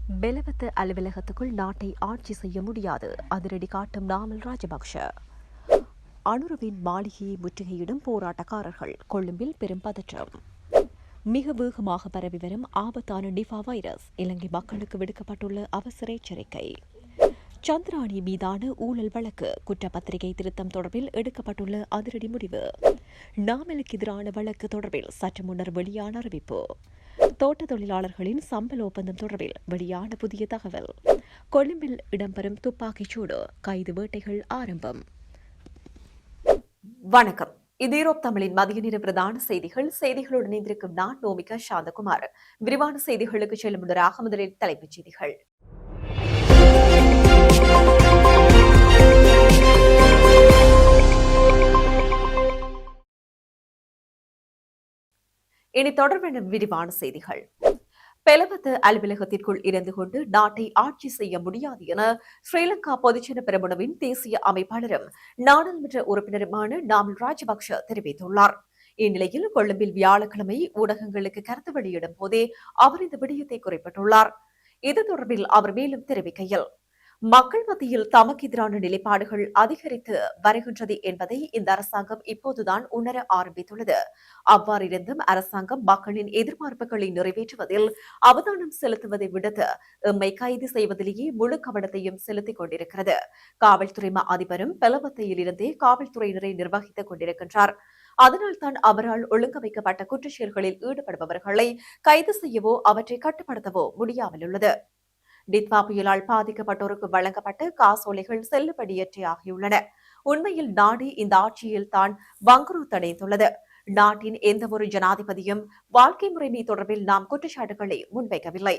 பெலவத்த அலுவலகத்துக்குள் நாட்டை ஆட்சி செய்ய முடியாது, அதிரடி காட்டும் நாமல் ராஜபக்ஷ. அனுரவின் மாளிகையை முற்றுகையிடும் போராட்டக்காரர்கள், கொழும்பில் பெரும் பதற்றம். மிக வேகமாக பரவி வரும் ஆபத்தான நிபா வைரஸ், இலங்கை மக்களுக்கு விடுக்கப்பட்டுள்ள அவசர எச்சரிக்கை. சந்திராணி மீதான ஊழல் வழக்கு, குற்றப்பத்திரிகை திருத்தம் தொடர்பில் எடுக்கப்பட்டுள்ள அதிரடி முடிவு. நாமலுக்கு எதிரான வழக்கு தொடர்பில் சற்று முன்னர் வெளியான அறிவிப்பு. தோட்ட தொழிலாளர்களின் சம்பள ஒப்பந்தம் தொடர்பில் வெளியான புதிய தகவல். கொழும்பில் இடம்பெறும் துப்பாக்கிச் சூடு, கைது வேட்டைகள் ஆரம்பம். வணக்கம். இது ஈரோப் தமிழின் மதிய நேர பிரதான செய்திகள். செய்திகளுடன் இணைந்திருக்கும் நான் நோமிகா சாந்தகுமார். விரிவான செய்திகளுக்கு செல்லும் முன்னராக முதலில் தலைப்புச் செய்திகள். இனி தொடர்பான விரிவான செய்திகள். பெலவத்த அலுவலகத்திற்குள் இருந்து கொண்டு நாட்டை ஆட்சி செய்ய முடியாது என ஸ்ரீலங்கா பொதுஜன பெரமுனவின் தேசிய அமைப்பாளரும் நாடாளுமன்ற உறுப்பினருமான நாமல் ராஜபக்ஷ தெரிவித்துள்ளார். இந்நிலையில் கொழும்பில் வியாழக்கிழமை ஊடகங்களுக்கு கருத்து வெளியிடும் போதே அவர் இந்த விடயத்தை குறிப்பிட்டுள்ளார். இது தொடர்பில் அவர் மேலும் தெரிவிக்கையில், மக்கள் மத்தியில் தமக்கு எதிரான நிலைப்பாடுகள் அதிகரித்து வருகின்றது என்பதை இந்த அரசாங்கம் இப்போதுதான் உணர ஆரம்பித்துள்ளது. அவ்வாறிருந்தும் அரசாங்கம் மக்களின் எதிர்பார்ப்புகளை நிறைவேற்றுவதில் அவதானம் செலுத்துவதை விடுத்து எம்மை கைது செய்வதிலேயே முழு கவனத்தையும் செலுத்திக் கொண்டிருக்கிறது. காவல்துறை அதிபரும் பெலவத்தையில் இருந்தே காவல்துறையினரை நிர்வகித்துக் கொண்டிருக்கின்றார். அதனால்தான் அவரால் ஒழுங்கமைக்கப்பட்ட குற்றச்செயல்களில் ஈடுபடுபவர்களை கைது செய்யவோ அவற்றை கட்டுப்படுத்தவோ முடியாமல் உள்ளது. டித்வா புயலால் பாதிக்கப்பட்டோருக்கு வழங்கப்பட்ட காசோலைகள் செல்லுபடியற்றே ஆகியுள்ளன. உண்மையில் நாடு இந்த ஆட்சியில் தான் வங்குறுத்தடைந்துள்ளது. நாட்டின் எந்தவொரு ஜனாதிபதியும் வாழ்க்கை முறைமை தொடர்பில் நாம் குற்றச்சாட்டுகளை முன்வைக்கவில்லை.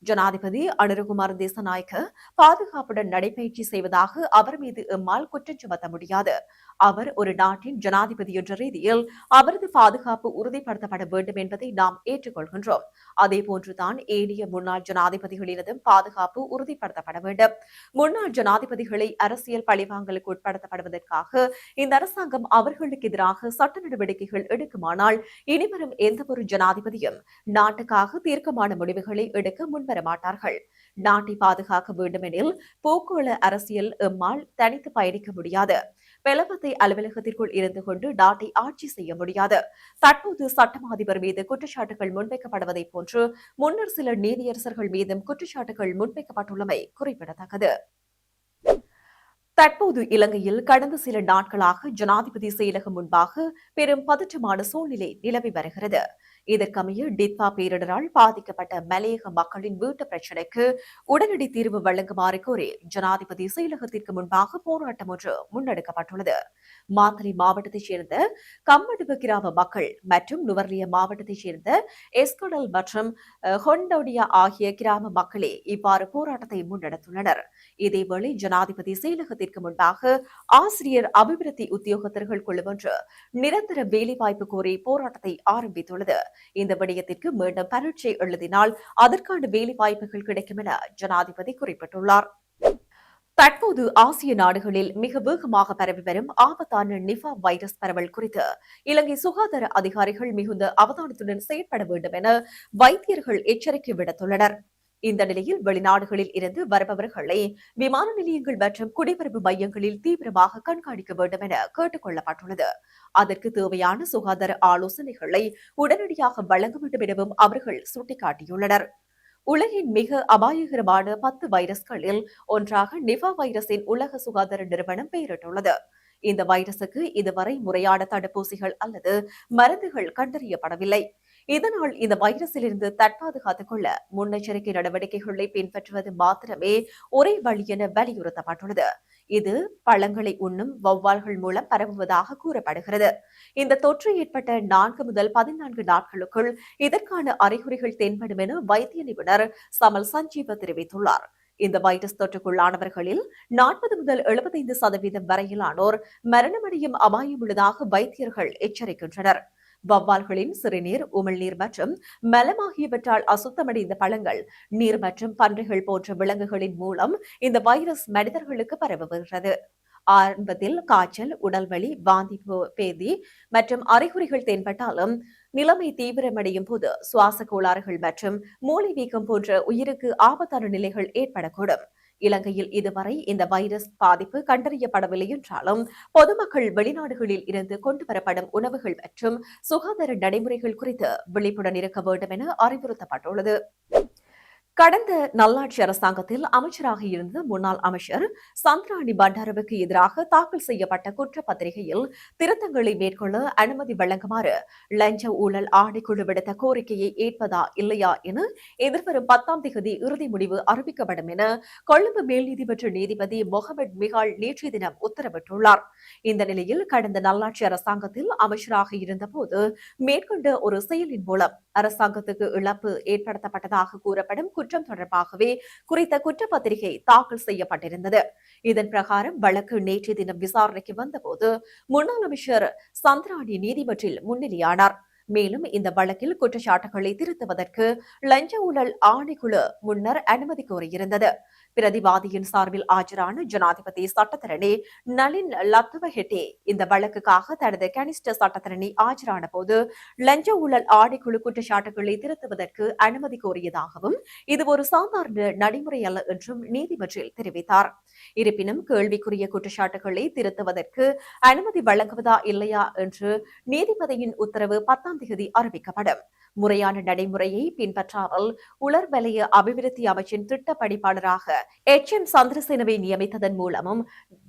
ஜனாதிபதி அனுரகுமார் திசாநாயக்க பாதுகாப்புடன் நடைபயிற்சி செய்வதாக அவர் மீது எம்மால் குற்றம் சுமத்த முடியாது. அவர் ஒரு நாட்டின் ஜனாதிபதி என்ற ரீதியில் அவரது பாதுகாப்பு உறுதிப்படுத்தப்பட வேண்டும் என்பதை நாம் ஏற்றுக்கொள்கின்றோம். அதேபோன்றுதான் ஏனைய முன்னாள் ஜனாதிபதிகளினதும் பாதுகாப்பு உறுதிப்படுத்தப்பட வேண்டும். முன்னாள் ஜனாதிபதிகளை அரசியல் பழிவாங்கலுக்கு உட்படுத்தப்படுவதற்காக இந்த அரசாங்கம் அவர்களுக்கு எதிராக சட்ட நடவடிக்கைகள் எடுக்குமானால் இனிவரும் எந்தவொரு ஜனாதிபதியும் நாட்டுக்காக தீர்க்கமான முடிவுகளை எடுக்க முன்வர மாட்டார்கள். நாட்டை பாதுகாக்க வேண்டுமெனில் போக்குவரத்து அரசியல் எம்மால் தனித்து பயணிக்க முடியாது. பெலவத்தை அலுவலகத்திற்குள் இருந்து கொண்டு நாட்டை ஆட்சி செய்ய முடியாது. தற்போது சட்டம் அதிபர் மீது குற்றச்சாட்டுகள் முன்வைக்கப்படுவதை போன்று முன்னர் சில நீதியரசர்கள் மீதும் குற்றச்சாட்டுகள் முன்வைக்கப்பட்டுள்ளமை குறிப்பிடத்தக்கது. தற்போது இலங்கையில் கடந்த சில நாட்களாக ஜனாதிபதி செயலகம் முன்பாக பெரும் பதற்றமான சூழ்நிலை நிலவி வருகிறது. இதற்கமைய டித்வா பேரிடரால் பாதிக்கப்பட்ட மலையக மக்களின் வீட்டு பிரச்சினைக்கு உடனடி தீர்வு வழங்குமாறு கோரி ஜனாதிபதி செயலகத்திற்கு முன்பாக போராட்டம் ஒன்று முன்னெடுக்கப்பட்டுள்ளது. மாத்தளை மாவட்டத்தைச் சேர்ந்த கம்மடுவு கிராம மக்கள் மற்றும் நுவர்லிய மாவட்டத்தைச் சேர்ந்த எஸ்கடல் மற்றும் ஹொண்டோடியா ஆகிய கிராம மக்களே இவ்வாறு போராட்டத்தை முன்னெடுத்துள்ளனர். இதேவேளை ஜனாதிபதி செயலகத்திற்கு முன்பாக ஆசிரியர் அபிவிருத்தி உத்தியோகத்தர்கள் குழு ஒன்று நிரந்தர வேலைவாய்ப்பு கோரி போராட்டத்தை ஆரம்பித்துள்ளது. இந்த விடயத்திற்கு மீண்டும் பரீட்சை எழுதினால் அதற்கான வேலை வாய்ப்புகள் கிடைக்கும் என ஜனாதிபதி குறிப்பிட்டுள்ளார். தற்போது ஆசிய நாடுகளில் மிக வேகமாக பரவி வரும் ஆபத்தான நிபா வைரஸ் பரவல் குறித்து இலங்கை சுகாதார அதிகாரிகள் மிகுந்த அவதானத்துடன் செயற்பட வேண்டும் என வைத்தியர்கள் எச்சரிக்கை விடுத்துள்ளனர். இந்த நிலையில் வெளிநாடுகளில் இருந்து வருபவர்களை விமான நிலையங்கள் மற்றும் குடிவரவு மையங்களில் தீவிரமாக கண்காணிக்க வேண்டும் என கேட்டுக் கொள்ளப்பட்டுள்ளது. அதற்கு தேவையான சுகாதார ஆலோசனைகளை உடனடியாக வழங்க வேண்டும் எனவும் அவர்கள் சுட்டிக்காட்டியுள்ளனர். உலகின் மிக அபாயகரமான 10 வைரஸ்களில் ஒன்றாக நிபா வைரஸின் உலக சுகாதார நிறுவனம் பெயரிட்டுள்ளது. இந்த வைரசுக்கு இதுவரை முறையான தடுப்பூசிகள் அல்லது மருந்துகள் கண்டறியப்படவில்லை. இதனால் இந்த வைரஸிலிருந்து தற்பாதுகாத்துக் கொள்ள முன்னெச்சரிக்கை நடவடிக்கைகளை பின்பற்றுவது மாத்திரமே ஒரே வழி என வலியுறுத்தப்பட்டுள்ளது. இது பழங்களை உண்ணும் வௌவால்கள் மூலம் பரவுவதாக கூறப்படுகிறது. இந்த தொற்று ஏற்பட்ட 4 முதல் 14 நாட்களுக்குள் இதற்கான அறிகுறிகள் தென்படும் என வைத்திய நிபுணர் சமல் சஞ்சீவ தெரிவித்துள்ளார். இந்த வைரஸ் தொற்றுக்குள்ளானவர்களில் 40 முதல் 75% வரையிலானோர் மரணமடையும் அபாயம் உள்ளதாக வைத்தியர்கள் எச்சரிக்கின்றனர். வௌவால்களின் சிறுநீர், உமிழ்நீர் மற்றும் மலம் ஆகியவற்றால் அசுத்தமடைந்த பழங்கள், நீர் மற்றும் பன்றிகள் போன்ற விலங்குகளின் மூலம் இந்த வைரஸ் மனிதர்களுக்கு பரவுகிறது. ஆரம்பத்தில் காய்ச்சல், உடல்வலி, வாந்தி, பேதி மற்றும் அறிகுறிகள் தென்பட்டாலும் நிலைமை தீவிரமடையும் போது சுவாச கோளாறுகள் மற்றும் மூளை வீக்கம் போன்ற உயிருக்கு ஆபத்தான நிலைகள் ஏற்படக்கூடும். இலங்கையில் இதுவரை இந்த வைரஸ் பாதிப்பு கண்டறியப்படவில்லை என்றாலும் பொதுமக்கள் வெளிநாடுகளில் இருந்து கொண்டுவரப்படும் உணவுகள் மற்றும் சுகாதார நடைமுறைகள் குறித்து விழிப்புடன் இருக்க வேண்டும் என அறிவுறுத்தப்பட்டுள்ளது. கடந்த நல்லாட்சி அரசாங்கத்தில் அமைச்சராக இருந்த முன்னாள் அமைச்சர் சந்திராணி பண்டாரவுக்கு எதிராக தாக்கல் செய்யப்பட்ட குற்றப்பத்திரிகையில் திருத்தங்களை மேற்கொள்ள அனுமதி வழங்குமாறு லஞ்ச ஊழல் ஆணைக்குழு விடுத்த கோரிக்கையை ஏற்பதா இல்லையா என எதிர்வரும் 10ஆம் தேதி இறுதி முடிவு அறிவிக்கப்படும் என கொழும்பு மேல் நீதிமன்ற நீதிபதி முகமது மிகால் நேற்றைய தினம் உத்தரவிட்டுள்ளார். இந்த நிலையில் கடந்த நல்லாட்சி அரசாங்கத்தில் அமைச்சராக இருந்தபோது மேற்கொண்ட ஒரு செயலின் மூலம் அரசாங்கத்துக்கு இழப்பு ஏற்படுத்தப்பட்டதாக கூறப்படும் குற்றம் தொடர்பாகவே குறித்த குற்றப்பத்திரிகை தாக்கல் செய்யப்பட்டிருந்தது. இதன் பிரகாரம் வழக்கு நேற்றைய தினம் விசாரணைக்கு வந்தபோது முன்னாள் அமைச்சர் சந்திராணி நீதிமன்றில் முன்னிலையானார். மேலும் இந்த வழக்கில் குற்றச்சாட்டுகளை திருத்துவதற்கு லஞ்ச ஊழல் ஆணைக்குழு முன்னர் அனுமதி கோரியிருந்தது. பிரதிவாதியின் சார்பில் ஆஜரான ஜனாதிபதி சட்டத்தரணி நளின் லத்துவஹெட்டே இந்த வழக்குக்காக தனது கனிஷ்ட சட்டத்தரணி ஆஜரான போது லஞ்ச ஊழல் ஆணைக்குழு குற்றச்சாட்டுகளை திருத்துவதற்கு அனுமதி கோரியதாகவும் இது ஒரு சாதாரண நடைமுறை அல்ல என்றும் நீதிமன்றில் தெரிவித்தார். இருப்பினும் கேள்விக்குரிய குற்றச்சாட்டுகளை திருத்துவதற்கு அனுமதி வழங்குவதா இல்லையா என்று நீதிபதியின் உத்தரவு 10ஆம் தேதி அறிவிக்கப்படும். முறையான நடைமுறையை பின்பற்றாமல் உலர் வலய அபிவிருத்தி அமைச்சின் திட்ட படிப்பாளராக எம் சந்திரசேனவை நியமித்ததன் மூலமும்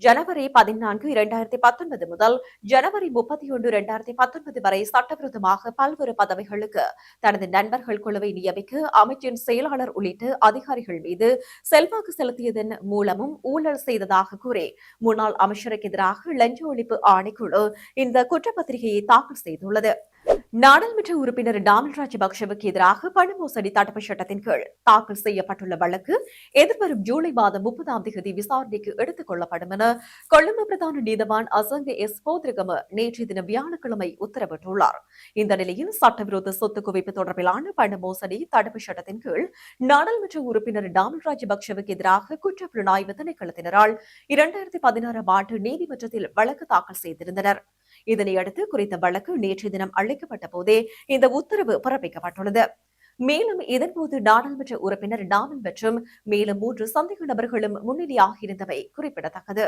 ஜனவரி 14, 2019 முதல் ஜனவரி 31, 2019 வரை சட்டவிரோதமாக பல்வேறு பதவிகளுக்கு தனது நண்பர்கள் குழுவை நியமிக்க அமைச்சின் செயலாளர் உள்ளிட்ட அதிகாரிகள் மீது செல்வாக்கு செலுத்தியதன் மூலமும் ஊழல் செய்ததாக கூறி முன்னாள் அமைச்சருக்கு எதிராக லஞ்ச ஒழிப்பு ஆணைக்குழு இந்த குற்றப்பத்திரிகையை தாக்கல் செய்துள்ளது. நாடாளுமன்ற உறுப்பினர் நாமல் ராஜபக்சவுக்கு எதிராக பண மோசடி தடுப்பு சட்டத்தின் கீழ் தாக்கல் செய்யப்பட்டுள்ள வழக்கு எதிர்வரும் ஜூலை மாதம் 30ஆம் தேதி விசாரணைக்கு எடுத்துக் கொள்ளப்படும் என கொழும்பு பிரதான நீதவான் அசங்க எஸ் போத்ரிகம நேற்றைய தினம் வியாழக்கிழமை உத்தரவிட்டுள்ளார். இந்த நிலையில் சட்டவிரோத சொத்து குவிப்பு தொடர்பிலான பண மோசடி தடுப்பு சட்டத்தின் கீழ் நாடாளுமன்ற உறுப்பினர் நாமல் ராஜபக்சவுக்கு எதிராக குற்றப்புலனாய்வு திணைக்களத்தினரால் 2016ஆம் ஆண்டு நீதிமன்றத்தில் வழக்கு தாக்கல் செய்திருந்தனர். இதனையடுத்து குறித்த வழக்கு நேற்றைய தினம் அழைக்கப்பட்ட போதே இந்த உத்தரவு பிறப்பிக்கப்பட்டுள்ளது. மேலும் இதன்போது நாடாளுமன்ற உறுப்பினர் நாமல் மற்றும் மேலும் 3 சந்தேக நபர்களும் முன்னிலையாகியிருந்தவை குறிப்பிடத்தக்கது.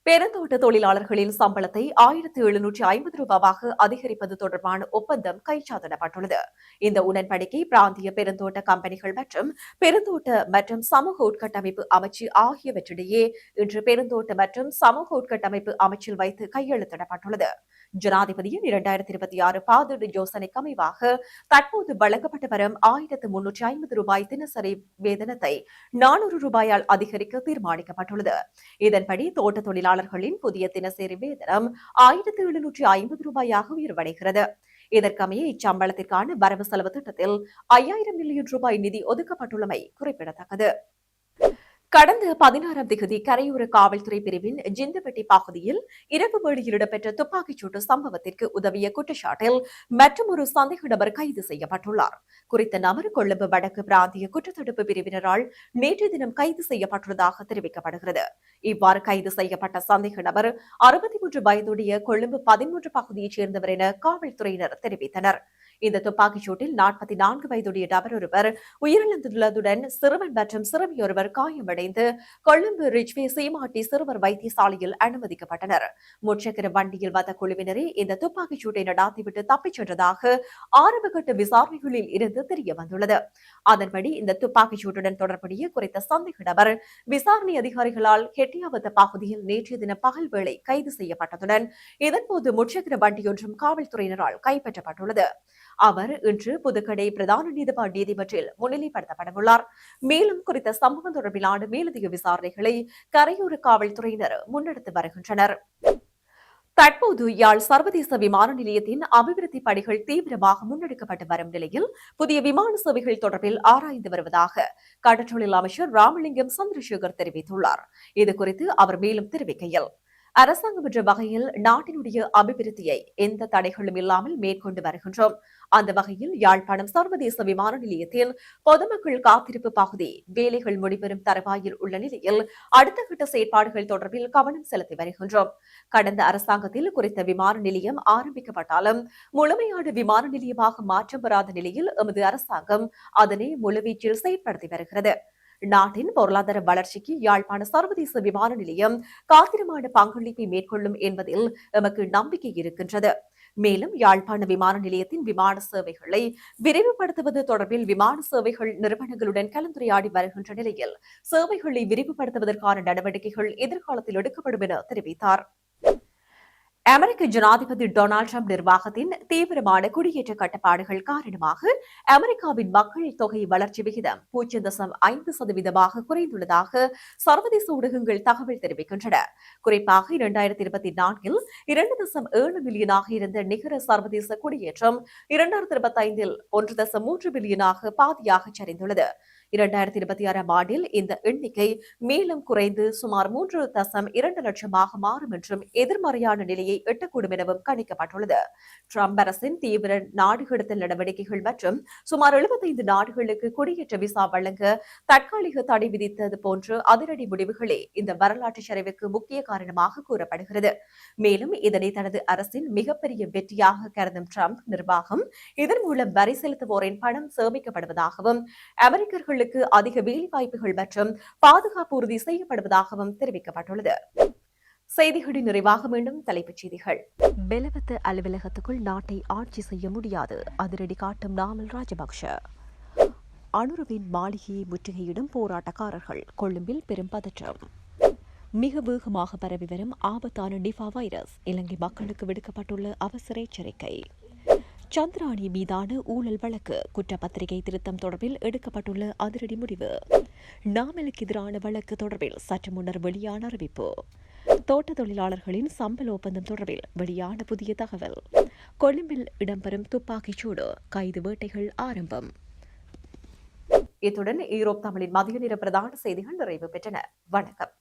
பெருந்தோட்ட தொழிலாளர்களின் சம்பளத்தை 1750 ரூபாவாக அதிகரிப்பது தொடர்பான ஒப்பந்தம் கைச்சாத்திடப்பட்டுள்ளது. இந்த உடன்படிக்கை பிராந்திய பெருந்தோட்ட கம்பெனிகள் மற்றும் பெருந்தோட்ட மற்றும் சமூக உட்கட்டமைப்பு அமைச்சு ஆகியவற்றிடையே இன்று பெருந்தோட்ட மற்றும் சமூக உட்கட்டமைப்பு அமைச்சில் வைத்து கையெழுத்திடப்பட்டுள்ளது. ஜனாதிபதியின் 2026 பாதுகாப்பு யோசனைக்கு அமைவாக தற்போது வழங்கப்பட்டு வரும் 1350 ரூபாய் தினசரி வேதனத்தை 400 ரூபாயால் அதிகரிக்க தீர்மானிக்கப்பட்டுள்ளது. இதன்படி தோட்ட தொழிலாளர்களின் புதிய தினசரி வேதனம் 1750 ரூபாயாக உயர்வடைகிறது. இதற்கமைய இச்சம்பளத்திற்கான வரவு செலவு திட்டத்தில் 5000 மில்லியன் ரூபாய் நிதி ஒதுக்கப்பட்டுள்ளமை குறிப்பிடத்தக்கது. கடந்த 16ஆம் தேதி கரையோர காவல்துறை பிரிவின் ஜிந்தபெட்டி பகுதியில் இரவு வேளையில் இடம்பெற்ற துப்பாக்கிச்சூட்டு சம்பவத்திற்கு உதவிய குற்றச்சாட்டில் மற்றொரு சந்தேக நபர் கைது செய்யப்பட்டுள்ளார். குறித்த நபர் கொழும்பு வடக்கு பிராந்திய குற்றத்தடுப்பு பிரிவினரால் நேற்றைய தினம் கைது செய்யப்பட்டுள்ளதாக தெரிவிக்கப்படுகிறது. இவ்வாறு கைது செய்யப்பட்ட சந்தேக நபர் 63 வயதுடைய கொழும்பு 13 பகுதியைச் சேர்ந்தவர் என காவல்துறையினர் தெரிவித்தனர். இந்த துப்பாக்கிச்சூட்டில் 44 வயதுடைய நபர் ஒருவர் உயிரிழந்துள்ளதுடன் சிறுவன் மற்றும் சிறுமியொருவர் காயமடைந்து கொழும்பு ரிச்வே சீமாட்டி சிறுவர் வைத்தியசாலையில் அனுமதிக்கப்பட்டனர். முச்சக்கர வண்டியில் வந்த குழுவினரே இந்த துப்பாக்கிச்சூட்டை நடாத்திவிட்டு தப்பிச் சென்றதாக ஆரம்பகட்ட விசாரணைகளில் இருந்து தெரிய வந்துள்ளது. அதன்படி இந்த துப்பாக்கிச்சூட்டுடன் தொடர்புடைய குறித்த சந்தேக நபர் விசாரணை அதிகாரிகளால் ஹெட்டியாவத்த பகுதியில் நேற்றைய தின பகல் வேளை கைது செய்யப்பட்டதுடன் இதன்போது முச்சக்கர வண்டியொன்றும் காவல்துறையினரால் கைப்பற்றப்பட்டுள்ளது. அவர் இன்று புதுக்கடை பிரதான நீதிமன்ற நீதிமன்றில் முன்னிலைப்படுத்தப்படவுள்ளார். மேலும் குறித்த சம்பவம் தொடர்பிலான மேலதிக விசாரணைகளை கரையோர காவல்துறையினர் முன்னெடுத்து வருகின்றனர். தற்போது யாழ் சர்வதேச விமான நிலையத்தின் அபிவிருத்தி பணிகள் தீவிரமாக முன்னெடுக்கப்பட்டு வரும் நிலையில் புதிய விமான சேவைகள் தொடர்பில் ஆராய்ந்து வருவதாக கடற்றொழில் அமைச்சர் ராமலிங்கம் சந்திரசேகர் தெரிவித்துள்ளார். இதுகுறித்து அவர் மேலும் தெரிவிக்கையில், அரசாங்கம் என்ற வகையில் நாட்டினுடைய அபிவிருத்தியை எந்த தடைகளும் இல்லாமல் மேற்கொண்டு வருகின்றோம். அந்த வகையில் யாழ்ப்பாணம் சர்வதேச விமான நிலையத்தில் பொதுமக்கள் காத்திருப்பு பகுதி வேலைகள் முடிவெறும் தருவாயில் உள்ள நிலையில் அடுத்த கட்ட செயற்பாடுகள் தொடர்பில் கவனம் செலுத்தி வருகின்றோம். கடந்த அரசாங்கத்தில் குறித்த விமான நிலையம் ஆரம்பிக்கப்பட்டாலும் முழுமையான விமான நிலையமாக மாற்றம் பெறாத நிலையில் எமது அரசாங்கம் அதனை முழுவீச்சில் செயற்படுத்தி வருகிறது. நாட்டின் பொருளாதார வளர்ச்சிக்கு யாழ்ப்பாண சர்வதேச விமான நிலையம் காத்திரமான பங்களிப்பை மேற்கொள்ளும் என்பதில் எமக்கு நம்பிக்கை இருக்கின்றது. மேலும் யாழ்ப்பாண விமான நிலையத்தின் விமான சேவைகளை விரிவுபடுத்துவது தொடர்பில் விமான சேவைகள் நிறுவனங்களுடன் கலந்துரையாடி வருகின்ற நிலையில் சேவைகளை விரிவுபடுத்துவதற்கான நடவடிக்கைகள் எதிர்காலத்தில் எடுக்கப்படும் என தெரிவித்தார். அமெரிக்க ஜனாதிபதி டொனால்டு டிரம்ப் நிர்வாகத்தின் தீவிரமான குடியேற்ற கட்டுப்பாடுகள் காரணமாக அமெரிக்காவின் மக்கள் தொகை வளர்ச்சி விகிதம் 0.5% குறைந்துள்ளதாக சர்வதேச ஊடகங்கள் தகவல் தெரிவிக்கின்றன. குறிப்பாக 2024 2.7 மில்லியனாக இருந்த நிகர சர்வதேச குடியேற்றம் 2025 1.3 மில்லியனாக பாதியாக சரிந்துள்ளது. 2026 ஆண்டில் இந்த எண்ணிக்கை மேலும் குறைந்து சுமார் 3.2 லட்சமாக மாறும் என்றும் எதிர்மறையான நிலையை எட்டக்கூடும் எனவும் கணிக்கப்பட்டுள்ளது. ட்ரம்ப் அரசின் தீவிர நாடு கடத்தல் நடவடிக்கைகள் மற்றும் சுமார் 75 நாடுகளுக்கு குடியேற்ற விசா வழங்க தற்காலிக தடை விதித்தது போன்ற அதிரடி முடிவுகளே இந்த வரலாற்று சரிவுக்கு முக்கிய காரணமாக கூறப்படுகிறது. மேலும் இதனை தனது அரசின் மிகப்பெரிய வெற்றியாக கருதும் ட்ரம்ப் நிர்வாகம் இதன் மூலம் வரி செலுத்துவோரின் பணம் சேமிக்கப்படுவதாகவும் அமெரிக்கர்களுக்கு அதிக வேலைவாய்ப்புகள் மற்றும் பாதுகாப்பு உறுதி செய்யப்படுவதாகவும் தெரிவிக்கப்பட்டுள்ளது. செய்திகளின் நிறைவாக மீண்டும் தலைப்புச் செய்திகள். பெலவத்த அலுவலகத்துக்குள் நாட்டை ஆட்சி செய்ய முடியாது, அதிரடி காட்டும் நாமல் ராஜபக்ஷ. அனுரவின் மாளிகையை முற்றுகையிடும் போராட்டக்காரர்கள், கொழும்பில் பெரும் பதற்றம். மிக வேகமாக பரவி வரும் ஆபத்தான நிபா வைரஸ், இலங்கை மக்களுக்கு விடுக்கப்பட்டுள்ள அவசர எச்சரிக்கை. சந்திராணி மீதான ஊழல் வழக்கு குற்றப்பத்திரிகை திருத்தம் தொடர்பில் எடுக்கப்பட்டுள்ள அதிரடி முடிவு. நாமலுக்கு எதிரான வழக்கு தொடர்பில் சற்று முன்னர் வெளியான அறிவிப்பு. தோட்ட தொழிலாளர்களின் சம்பள ஒப்பந்தம் தொடர்பில் வெளியான புதிய தகவல். கொழும்பில் இடம்பெறும் துப்பாக்கிச் சூடு, கைது வேட்டைகள் ஆரம்பம். இத்துடன் ஈரோப் தமிழின் மதிய நேர பிரதான செய்திகள் நிறைவு பெற்றன. வணக்கம்.